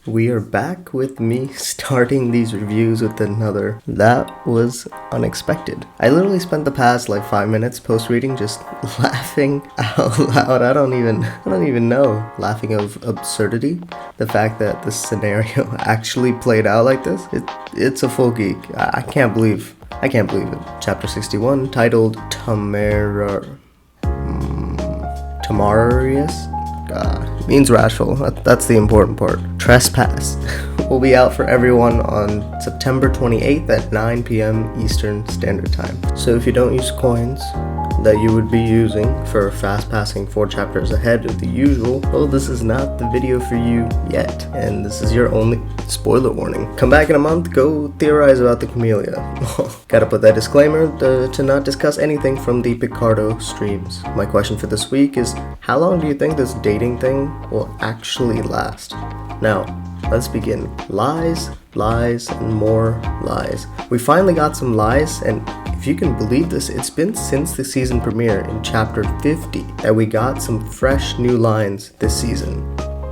We are back with me starting these reviews with another. That was unexpected. I literally spent the past 5 minutes post-reading just laughing out loud. I don't even know. Laughing of absurdity. The fact that this scenario actually played out like this. It's a full geek. I can't believe it. Chapter 61, titled Temerarious. Means wrathful. That's the important part. Trespass will be out for everyone on September 28th at 9 p.m. Eastern Standard Time. So if you don't use coins that you would be using for fast passing 4 chapters ahead of the usual, well, this is not the video for you yet, and this is your only spoiler warning. Come back in a month, go theorize about the camellia. Gotta put that disclaimer to not discuss anything from the Picardo streams. My question for this week is, how long do you think this dating thing will actually last? Now, let's begin. Lies, and more lies. We finally got some lies, and if you can believe this, it's been since the season premiere in chapter 50 that we got some fresh new lines this season.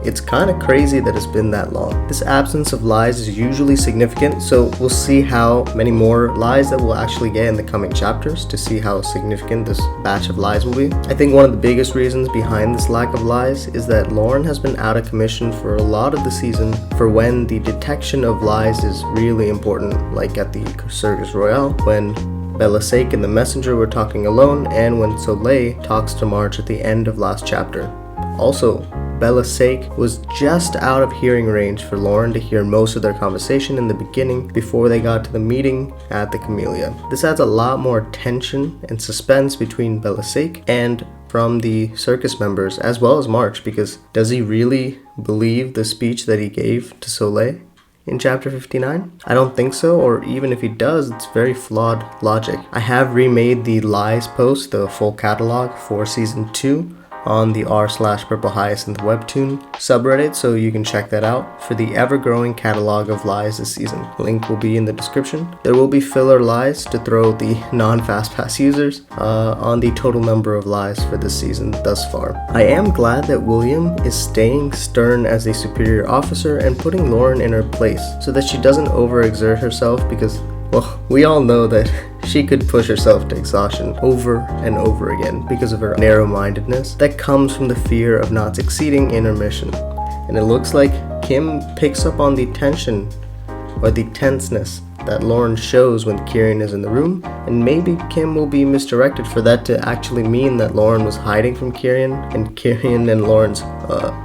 It's kind of crazy that it's been that long. This absence of lies is usually significant, so we'll see how many more lies that we'll actually get in the coming chapters to see how significant this batch of lies will be. I think one of the biggest reasons behind this lack of lies is that Lauren has been out of commission for a lot of the season for when the detection of lies is really important, like at the LunexCircusRoyale, when Bellaseik and the messenger were talking alone, and when Soleil talks to March at the end of last chapter. Also, Bellaseik was just out of hearing range for Lauren to hear most of their conversation in the beginning before they got to the meeting at the Camellia. This adds a lot more tension and suspense between Bellaseik and from the circus members, as well as March, because does he really believe the speech that he gave to Soleil in chapter 59? I don't think so, or even if he does, it's very flawed logic. I have remade the lies post, the full catalog for season 2, on the r/Purple Hyacinth webtoon subreddit, so you can check that out for the ever-growing catalog of lies this season. Link will be in the description. There will be filler lies to throw the non-fastpass users on the total number of lies for this season thus far. I am glad that William is staying stern as a superior officer and putting Lauren in her place so that she doesn't overexert herself, because, well, we all know that she could push herself to exhaustion over and over again because of her narrow-mindedness that comes from the fear of not succeeding in her mission. And it looks like Kim picks up on the tension or the tenseness that Lauren shows when Kieran is in the room, and maybe Kim will be misdirected for that to actually mean that Lauren was hiding from Kieran, and Kieran and Lauren's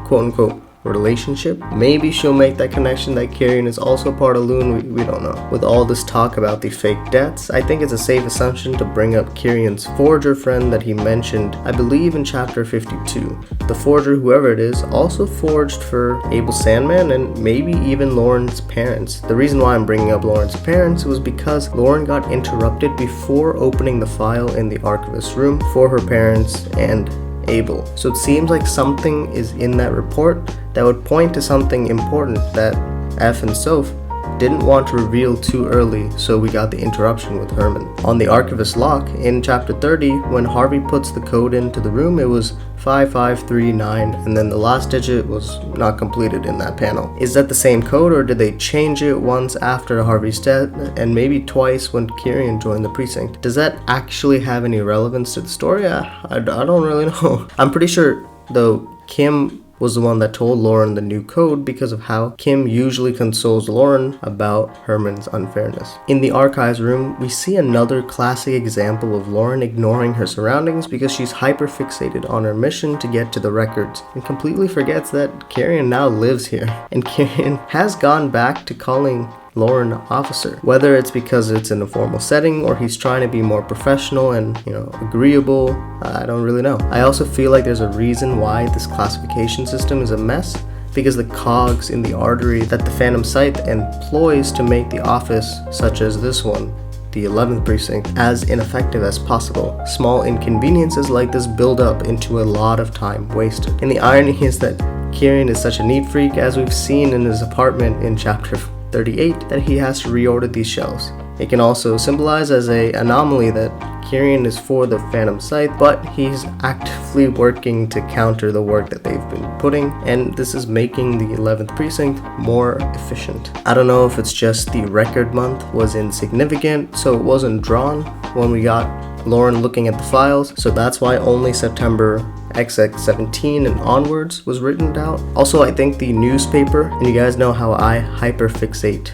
quote-unquote relationship. Maybe she'll make that connection that Kieran is also part of Loon, we don't know. With all this talk about the fake deaths, I think it's a safe assumption to bring up Kieran's forger friend that he mentioned, I believe in chapter 52. The forger, whoever it is, also forged for Abel Sandman and maybe even Lauren's parents. The reason why I'm bringing up Lauren's parents was because Lauren got interrupted before opening the file in the archivist's room for her parents and Abel. So it seems like something is in that report that would point to something important that F and Soph didn't want to reveal too early, so we got the interruption with Herman. On the Archivist Lock, in chapter 30, when Harvey puts the code into the room, it was 5539, and then the last digit was not completed in that panel. Is that the same code, or did they change it once after Harvey's death, and maybe twice when Kieran joined the precinct? Does that actually have any relevance to the story? I don't really know. I'm pretty sure, though, Kim was the one that told Lauren the new code because of how Kim usually consoles Lauren about Herman's unfairness. In the archives room, we see another classic example of Lauren ignoring her surroundings because she's hyper-fixated on her mission to get to the records and completely forgets that Kieran now lives here, and Kieran has gone back to calling Lauren officer. Whether it's because it's in a formal setting or he's trying to be more professional and, agreeable, I don't really know. I also feel like there's a reason why this classification system is a mess, because the cogs in the artery that the Phantom Scythe employs to make the office, such as this one, the 11th precinct, as ineffective as possible. Small inconveniences like this build up into a lot of time wasted. And the irony is that Kieran is such a neat freak, as we've seen in his apartment in chapter 38, that he has to reorder these shelves. It can also symbolize as an anomaly that Kyrian is for the Phantom Scythe, but he's actively working to counter the work that they've been putting, and this is making the 11th precinct more efficient. I don't know if it's just the record month was insignificant, so it wasn't drawn when we got Lauren looking at the files, so that's why only September XX17 and onwards was written out. Also, I think the newspaper, and you guys know how I hyper-fixate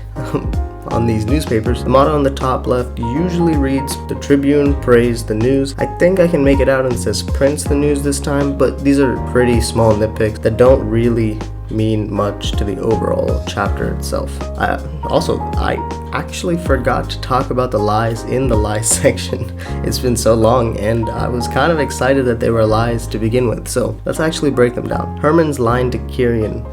on these newspapers, the motto on the top left usually reads, "The Tribune praised the news." I think I can make it out and it says "prints the news" this time, but these are pretty small nitpicks that don't really mean much to the overall chapter itself. I actually forgot to talk about the lies in the lies section. It's been so long, and I was kind of excited that they were lies to begin with, so let's actually break them down. Herman's line to Kyrian,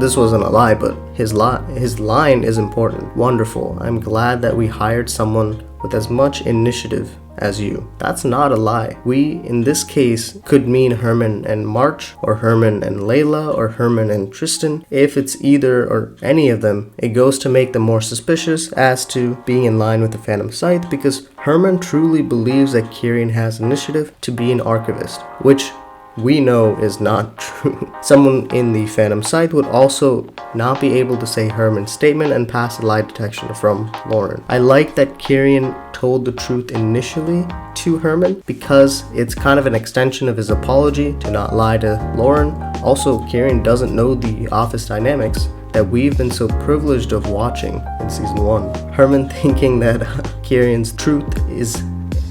this wasn't a lie, but his line is important. "Wonderful. I'm glad that we hired someone with as much initiative as you." That's not a lie. We, in this case, could mean Herman and March, or Herman and Layla, or Herman and Tristan. If it's either or any of them, it goes to make them more suspicious as to being in line with the Phantom Scythe, because Herman truly believes that Kyrian has initiative to be an archivist, which we know is not true. Someone in the Phantom Scythe would also not be able to say Herman's statement and pass the lie detection from Lauren. I like that Kyrian told the truth initially to Herman because it's kind of an extension of his apology to not lie to Lauren. Also, Kyrian doesn't know the office dynamics that we've been so privileged of watching in season 1. Herman thinking that Kyrian's truth is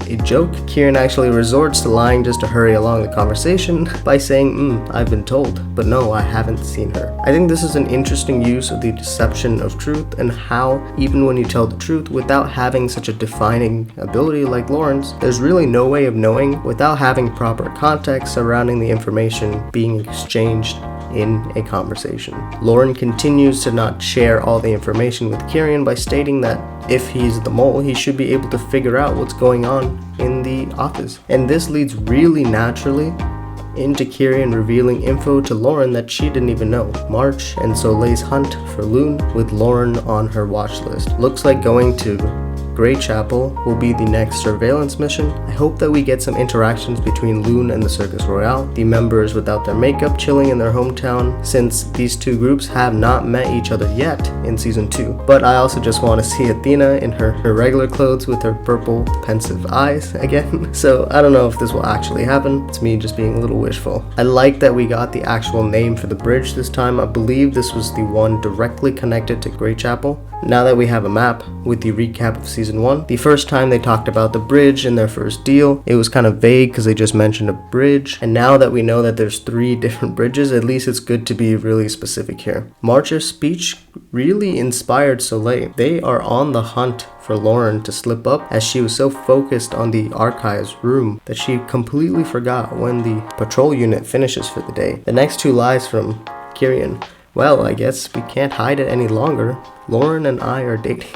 a joke, Kyrian actually resorts to lying just to hurry along the conversation by saying, "I've been told, but no, I haven't seen her." I think this is an interesting use of the deception of truth and how, even when you tell the truth without having such a defining ability like Lauren's, there's really no way of knowing without having proper context surrounding the information being exchanged in a conversation. Lauren continues to not share all the information with Kyrian by stating that if he's the mole, he should be able to figure out what's going on in the office. And this leads really naturally into Kyrian revealing info to Lauren that she didn't even know. March and Soleil's hunt for Loon with Lauren on her watch list. Looks like going to Grey Chapel will be the next surveillance mission. I hope that we get some interactions between Loon and the Circus Royale, the members without their makeup chilling in their hometown, since these two groups have not met each other yet in season 2. But I also just want to see Athena in her regular clothes with her purple pensive eyes again. So I don't know if this will actually happen. It's me just being a little wishful. I like that we got the actual name for the bridge this time. I believe this was the one directly connected to Grey Chapel. Now that we have a map with the recap of season 1, the first time they talked about the bridge in their first deal, it was kind of vague because they just mentioned a bridge. And now that we know that there's 3 different bridges, at least it's good to be really specific here. March's speech really inspired Soleil. They are on the hunt for Lauren to slip up, as she was so focused on the archives room that she completely forgot when the patrol unit finishes for the day. The next 2 lies from Kyrian. "Well, I guess we can't hide it any longer. Lauren and I are dating."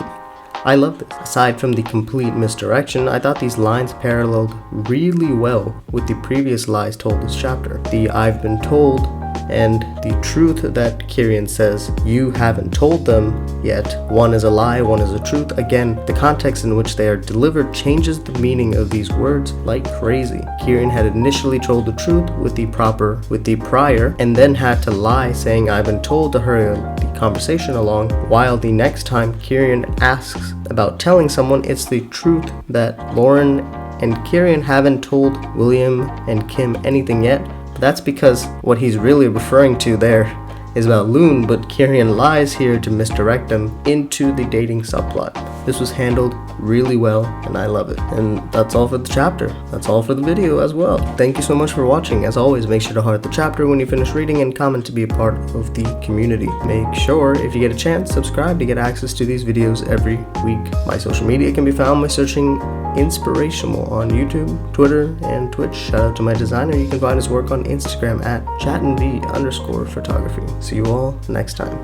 I love this. Aside from the complete misdirection, I thought these lines paralleled really well with the previous lies told this chapter. The "I've been told" and the truth that Kyrian says you haven't told them yet. One is a lie, one is a truth. Again, the context in which they are delivered changes the meaning of these words like crazy. Kyrian had initially told the truth with the prior, and then had to lie saying "I've been told" to hurry the conversation along, while the next time Kyrian asks about telling someone, it's the truth that Lauren and Kyrian haven't told William and Kim anything yet. But that's because what he's really referring to there is about Loon, but Kyrian lies here to misdirect them into the dating subplot. This was handled really well, and I love it. And that's all for the chapter. That's all for the video as well. Thank you so much for watching. As always, make sure to heart the chapter when you finish reading and comment to be a part of the community. Make sure, if you get a chance, subscribe to get access to these videos every week. My social media can be found by searching Inspirational on YouTube, Twitter, and Twitch. Shout out to my designer. You can find his work on Instagram at chatandv_photography. See you all next time.